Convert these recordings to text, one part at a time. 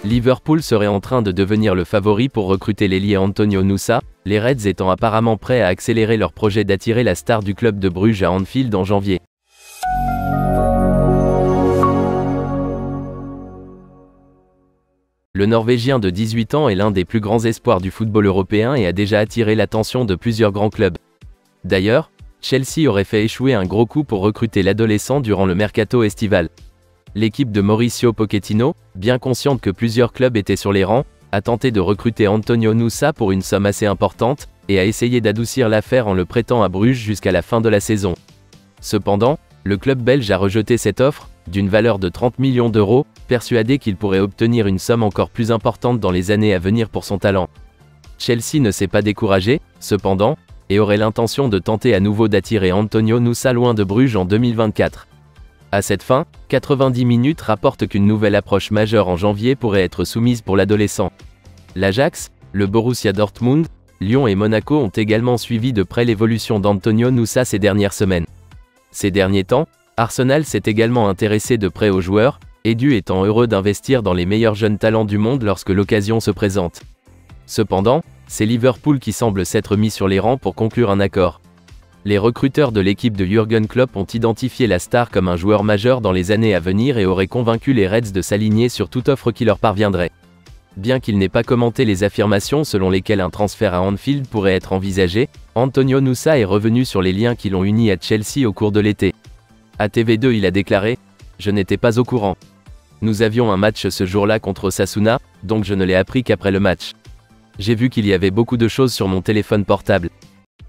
Liverpool serait en train de devenir le favori pour recruter l'ailier Antonio Nusa, les Reds étant apparemment prêts à accélérer leur projet d'attirer la star du club de Bruges à Anfield en janvier. Le Norvégien de 18 ans est l'un des plus grands espoirs du football européen et a déjà attiré l'attention de plusieurs grands clubs. D'ailleurs, Chelsea aurait fait échouer un gros coup pour recruter l'adolescent durant le mercato estival. L'équipe de Mauricio Pochettino, bien consciente que plusieurs clubs étaient sur les rangs, a tenté de recruter Antonio Nusa pour une somme assez importante, et a essayé d'adoucir l'affaire en le prêtant à Bruges jusqu'à la fin de la saison. Cependant, le club belge a rejeté cette offre, d'une valeur de 30 millions d'euros, persuadé qu'il pourrait obtenir une somme encore plus importante dans les années à venir pour son talent. Chelsea ne s'est pas découragé, cependant, et aurait l'intention de tenter à nouveau d'attirer Antonio Nusa loin de Bruges en 2024. À cette fin, 90 minutes rapporte qu'une nouvelle approche majeure en janvier pourrait être soumise pour l'adolescent. L'Ajax, le Borussia Dortmund, Lyon et Monaco ont également suivi de près l'évolution d'Antonio Nusa ces dernières semaines. Ces derniers temps, Arsenal s'est également intéressé de près au joueur, Edu étant heureux d'investir dans les meilleurs jeunes talents du monde lorsque l'occasion se présente. Cependant, c'est Liverpool qui semble s'être mis sur les rangs pour conclure un accord. Les recruteurs de l'équipe de Jürgen Klopp ont identifié la star comme un joueur majeur dans les années à venir et auraient convaincu les Reds de s'aligner sur toute offre qui leur parviendrait. Bien qu'il n'ait pas commenté les affirmations selon lesquelles un transfert à Anfield pourrait être envisagé, Antonio Nusa est revenu sur les liens qui l'ont uni à Chelsea au cours de l'été. À TV2 il a déclaré « Je n'étais pas au courant. Nous avions un match ce jour-là contre Osasuna, donc je ne l'ai appris qu'après le match. J'ai vu qu'il y avait beaucoup de choses sur mon téléphone portable.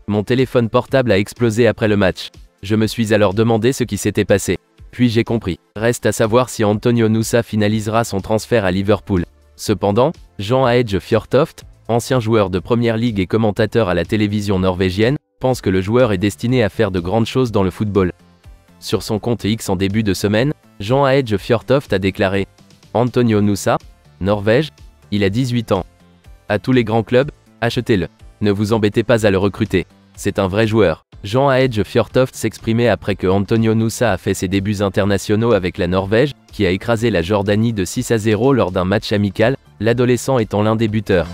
Mon téléphone portable a explosé après le match. Je me suis alors demandé ce qui s'était passé. Puis j'ai compris. Reste à savoir si Antonio Nusa finalisera son transfert à Liverpool. Cependant, Jean Aege Fjørtoft, ancien joueur de Première Ligue et commentateur à la télévision norvégienne, pense que le joueur est destiné à faire de grandes choses dans le football. Sur son compte X en début de semaine, Jean Aege Fjørtoft a déclaré « Antonio Nusa, Norvège, il a 18 ans. À tous les grands clubs, achetez-le. Ne vous embêtez pas à le recruter. C'est un vrai joueur. » Jean Aege Fjørtoft s'exprimait après que Antonio Nusa a fait ses débuts internationaux avec la Norvège, qui a écrasé la Jordanie de 6-0 lors d'un match amical, l'adolescent étant l'un des buteurs.